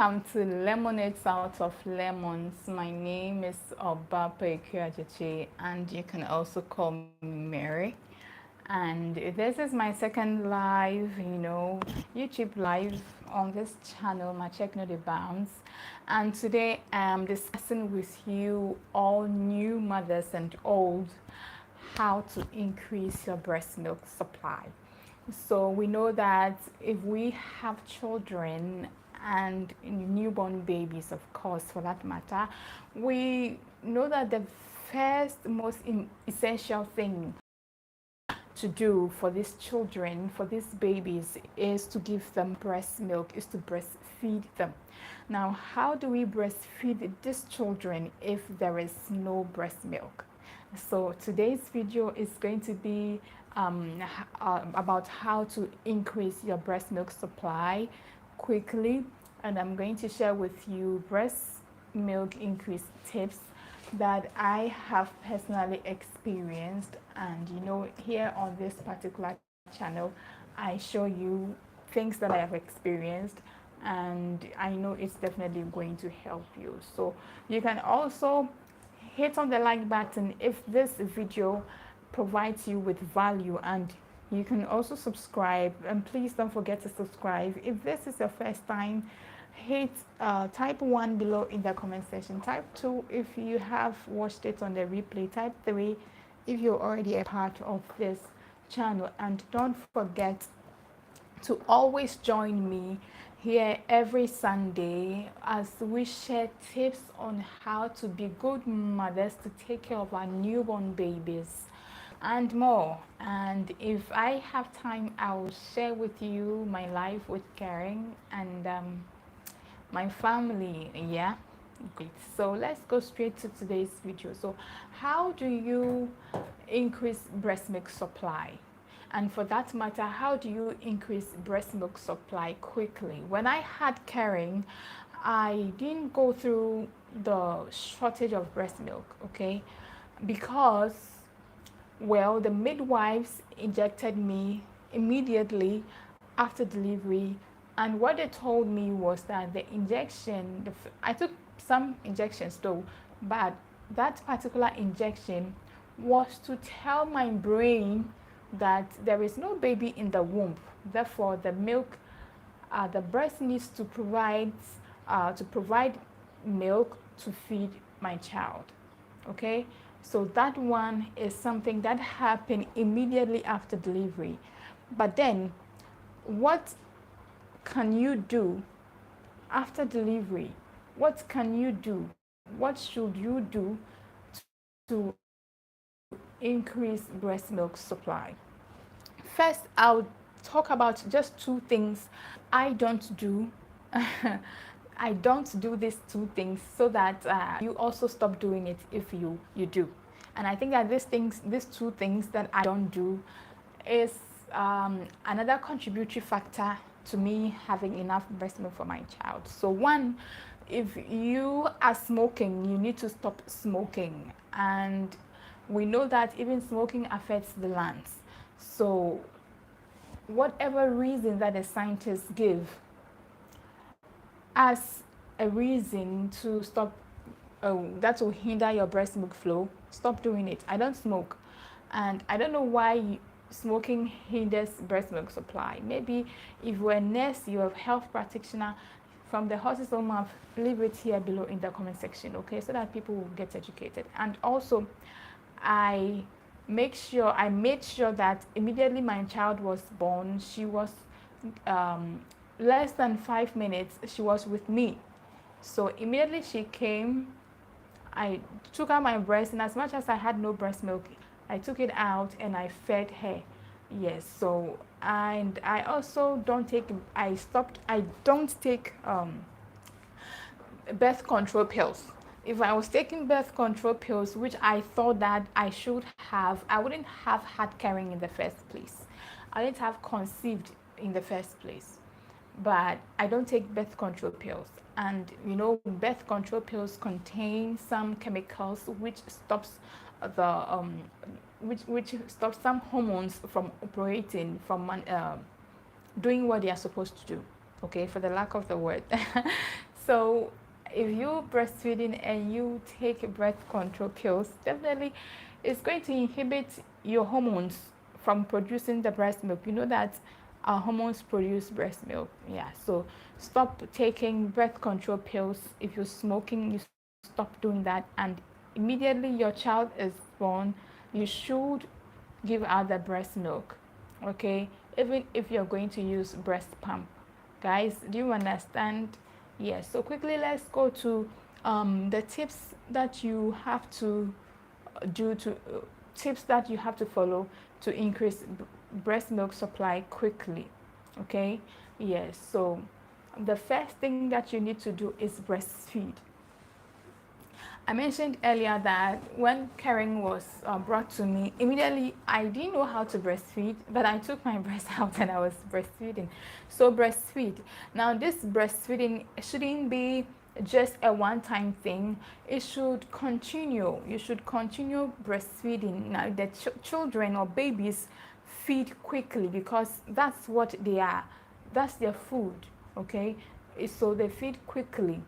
Welcome to Lemonades Out of Lemons. My name is Obape Kyajichi, and you can also call me Mary. And this is my second live, YouTube live on this channel, my Check No the Bounce. And today I'm discussing with you, all new mothers and old, how to increase your breast milk supply. So we know that if we have children and newborn babies, of course, for that matter, we know that the first most essential thing to do for these children, for these babies, is to give them breast milk, is to breastfeed them. Now, how do we breastfeed these children if there is no breast milk? So today's video is going to be about how to increase your breast milk supply quickly, and I'm going to share with you breast milk increase tips that I have personally experienced. And here on this particular channel, I show you things that I have experienced, and I know it's definitely going to help you. So you can also hit on the like button if this video provides you with value, and you can also subscribe. And please don't forget to subscribe. If this is your first time, hit type 1 below in the comment section, type 2 if you have watched it on the replay, type 3 if you're already a part of this channel, and don't forget to always join me here every Sunday as we share tips on how to be good mothers, to take care of our newborn babies and more. And if I have time, I will share with you my life with caring and my family. Yeah, great. So let's go straight to today's video. So how do you increase breast milk supply? And for that matter, how do you increase breast milk supply quickly? When I had caring, I didn't go through the shortage of breast milk, okay? Because, well, the midwives injected me immediately after delivery, and what they told me was that the injection, I took some injections though, but that particular injection was to tell my brain that there is no baby in the womb. Therefore, the milk, the breast needs to provide milk to feed my child. Okay, so that one is something that happened immediately after delivery. But then, what can you do after delivery? What can you do? What should you do to increase breast milk supply? First, I'll talk about just two things I don't do. I don't do these two things so that you also stop doing it if you do. And I think that these two things that I don't do is another contributory factor to me having enough breast milk for my child. So one, if you are smoking, you need to stop smoking. And we know that even smoking affects the lungs. So whatever reason that the scientists give as a reason to stop, that will hinder your breast milk flow, stop doing it. I don't smoke, and I don't know why smoking hinders breast milk supply. Maybe if you're a nurse, you're a health practitioner from the horse's own mouth, leave it here below in the comment section, okay, so that people will get educated. And also, I made sure that immediately my child was born, she was less than 5 minutes, she was with me. So immediately she came, I took out my breast, and as much as I had no breast milk, I took it out and I fed her. Yes. So, and I also don't take birth control pills. If I was taking birth control pills, which I thought that I should have, I wouldn't have had caring in the first place. I wouldn't have conceived in the first place. But I don't take birth control pills. And birth control pills contain some chemicals which stops the which stops some hormones from operating, from doing what they are supposed to do, okay, for the lack of the word. So if you breastfeeding and you take birth control pills, definitely it's going to inhibit your hormones from producing the breast milk. You know that our hormones produce breast milk. Yeah, so stop taking birth control pills. If you're smoking, you stop doing that, and immediately your child is born, you should give out the breast milk. Okay, even if you're going to use breast pump. Guys, do you understand? Yes, so quickly let's go to the tips that you have to do to tips that you have to follow to increase breast milk supply quickly. Okay, yes, so the first thing that you need to do is breastfeed. I mentioned earlier that when Karen was brought to me, immediately I didn't know how to breastfeed, but I took my breast out and I was breastfeeding. So breastfeed. Now this breastfeeding shouldn't be just a one-time thing. It should continue. You should continue breastfeeding. Now the children or babies feed quickly because that's what they are. That's their food. Okay, so they feed quickly.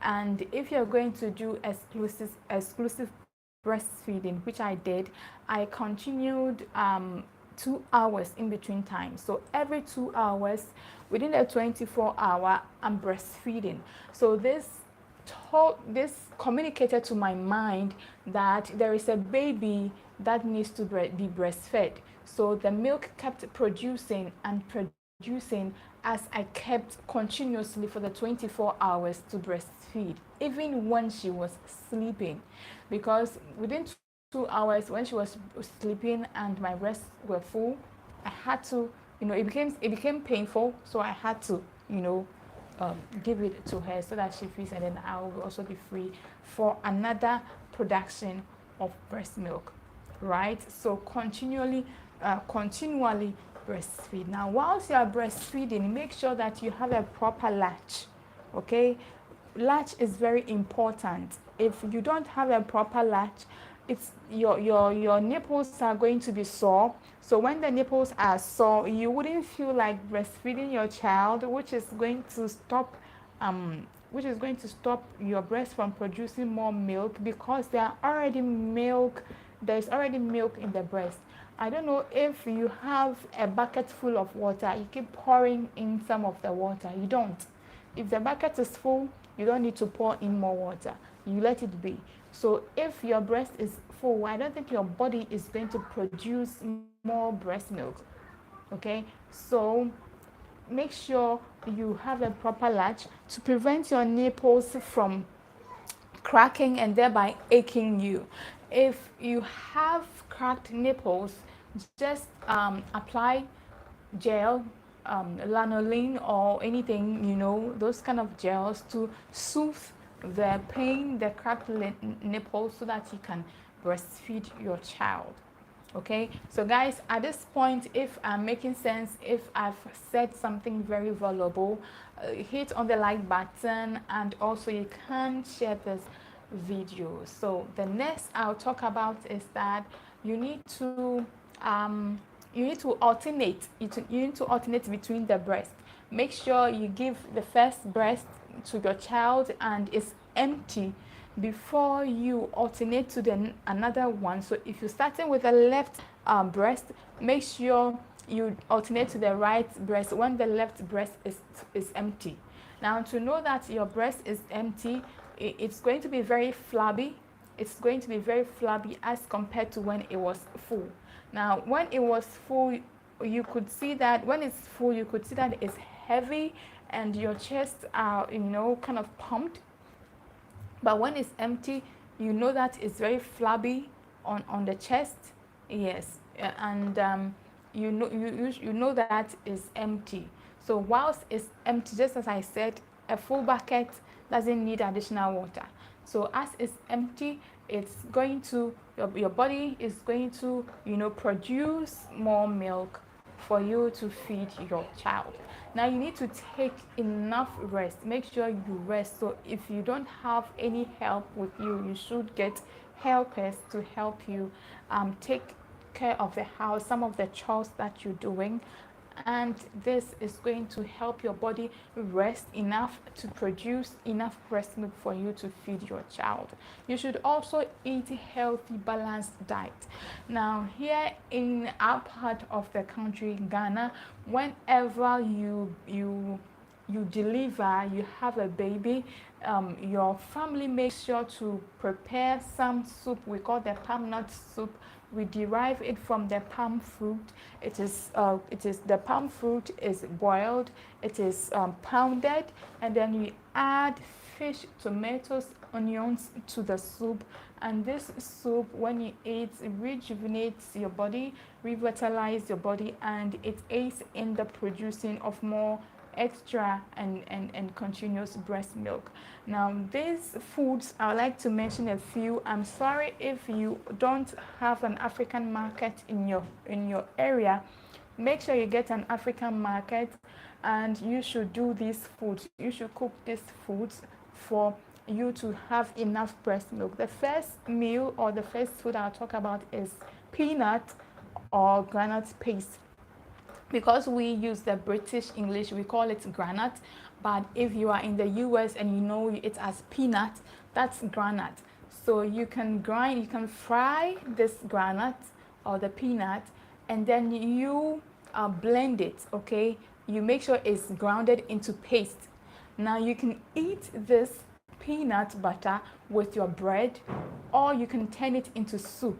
And if you're going to do exclusive breastfeeding, which I did, I continued 2 hours in between times. So every 2 hours within a 24-hour, I'm breastfeeding. So this communicated to my mind that there is a baby that needs to be breastfed. So the milk kept producing and producing as I kept continuously for the 24 hours to breastfeed, even when she was sleeping. Because within 2 hours, when she was sleeping and my breasts were full, I had to, it became painful, so I had to, give it to her so that she feeds, and then I will also be free for another production of breast milk, right? So continually breastfeed. Now, whilst you are breastfeeding, make sure that you have a proper latch. Okay, latch is very important. If you don't have a proper latch, it's your nipples are going to be sore. So when the nipples are sore, you wouldn't feel like breastfeeding your child, which is going to stop your breast from producing more milk, because there's already milk in the breast. I don't know if you have a bucket full of water, you keep pouring in some of the water. You don't. If the bucket is full, you don't need to pour in more water. You let it be. So if your breast is full, I don't think your body is going to produce more breast milk. Okay? So make sure you have a proper latch to prevent your nipples from cracking and thereby aching you. If you have cracked nipples, just apply gel, lanolin or anything, those kind of gels to soothe the pain, the cracked nipples, so that you can breastfeed your child. Okay, so guys, at this point, if I'm making sense, if I've said something very valuable, hit on the like button, and also you can share this video. So the next I'll talk about is that you need to alternate. You need to alternate between the breast. Make sure you give the first breast to your child and it's empty before you alternate to the another one. So if you're starting with the left breast, make sure you alternate to the right breast when the left breast is empty. Now, to know that your breast is empty, it's going to be very flabby. It's going to be very flabby as compared to when it was full. Now, when it was full, you could see that when it's full, you could see that it's heavy and your chest are, kind of pumped. But when it's empty, you know that it's very flabby on the chest. Yes, and you know that is empty. So whilst it's empty, just as I said, a full bucket doesn't need additional water. So as it's empty, it's going to your body is going to produce more milk for you to feed your child. Now you need to take enough rest. Make sure you rest. So if you don't have any help with you, you should get helpers to help you take care of the house, some of the chores that you're doing, and this is going to help your body rest enough to produce enough breast milk for you to feed your child. You should also eat a healthy, balanced diet. Now, here in our part of the country, Ghana, whenever you deliver, you have a baby, your family makes sure to prepare some soup. We call the palm nut soup. We derive it from the palm fruit. It is the palm fruit is boiled. It is pounded, and then we add fish, tomatoes, onions to the soup. And this soup, when you eat, it rejuvenates your body, revitalizes your body, and it aids in the producing of more extra and continuous breast milk. Now, these foods, I would like to mention a few. I'm sorry if you don't have an African market in your area. Make sure you get an African market, and you should do these foods. You should cook these foods for you to have enough breast milk. The first meal or the first food I'll talk about is peanut or granite paste. Because we use the British English, we call it granite, but if you are in the US and you know it as peanut, that's granite. So you can fry this granite or the peanut, and then you blend it, okay? You make sure it's grounded into paste. Now you can eat this peanut butter with your bread, or you can turn it into soup.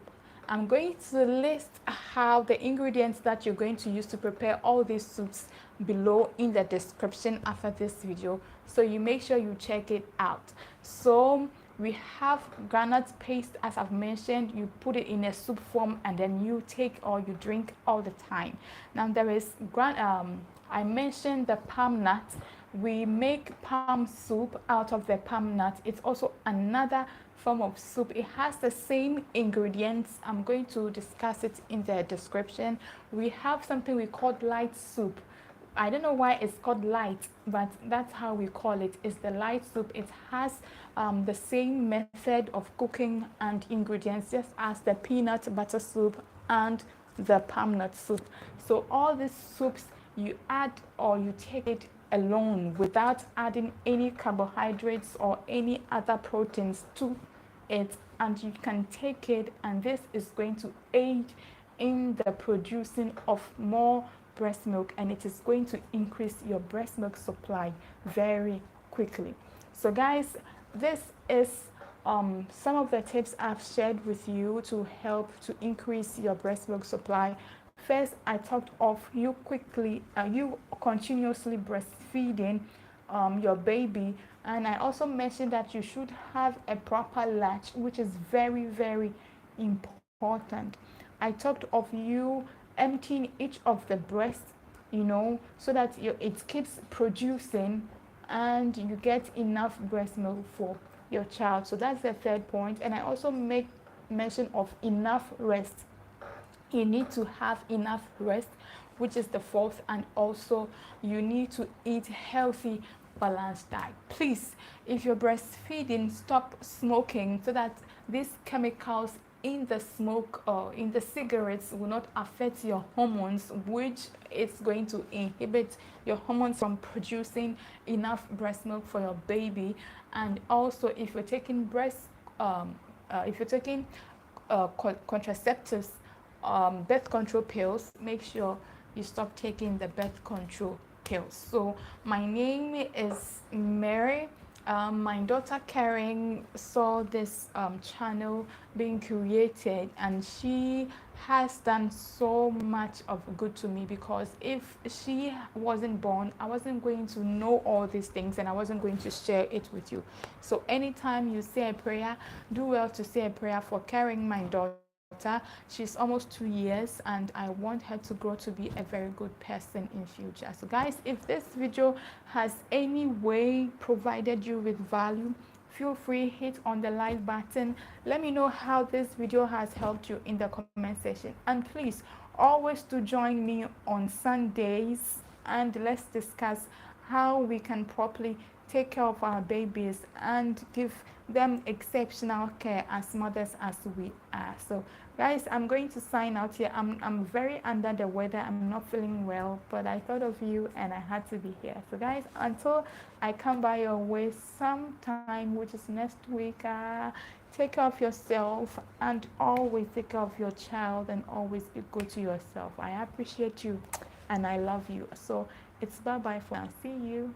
I'm going to list how the ingredients that you're going to use to prepare all these soups below in the description after this video, so you make sure you check it out. So we have granite paste, as I've mentioned. You put it in a soup form, and then you take or you drink all the time. Now there is I mentioned the palm nut. We make palm soup out of the palm nut. It's also another form of soup. It has the same ingredients. I'm going to discuss it in the description. We have something we call light soup. I don't know why it's called light, but that's how we call it. It's the light soup. It has the same method of cooking and ingredients just as the peanut butter soup and the palm nut soup. So all these soups, you add or you take it alone without adding any carbohydrates or any other proteins to it, and you can take it, and this is going to aid in the producing of more breast milk, and it is going to increase your breast milk supply very quickly. So guys, this is some of the tips I've shared with you to help to increase your breast milk supply. First, I talked of you continuously breastfeeding your baby, and I also mentioned that you should have a proper latch, which is very, very important. I talked of you emptying each of the breasts, so that it keeps producing and you get enough breast milk for your child. So that's the third point. And I also make mention of enough rest. You need to have enough rest, which is the fourth, and also you need to eat healthy, balanced diet. Please, if you're breastfeeding, stop smoking so that these chemicals in the smoke or in the cigarettes will not affect your hormones, which is going to inhibit your hormones from producing enough breast milk for your baby. And also, if you're taking contraceptives, birth control pills, make sure you stop taking the birth control pills. So my name is Mary. My daughter Karen saw this channel being created, and she has done so much of good to me, because if she wasn't born, I wasn't going to know all these things, and I wasn't going to share it with you. So anytime you say a prayer, do well to say a prayer for Karen, my daughter. She's almost 2 years, and I want her to grow to be a very good person in future. So guys, if this video has any way provided you with value, feel free, hit on the like button. Let me know how this video has helped you in the comment section, and please always do join me on Sundays, and let's discuss how we can properly take care of our babies and give them exceptional care as mothers as we are. So Guys, I'm going to sign out here. I'm very under the weather. I'm not feeling well, but I thought of you and I had to be here. So guys, until I come by your way sometime, which is next week, take care of yourself and always take care of your child and always be good to yourself. I appreciate you and I love you. So it's bye bye for now. See you.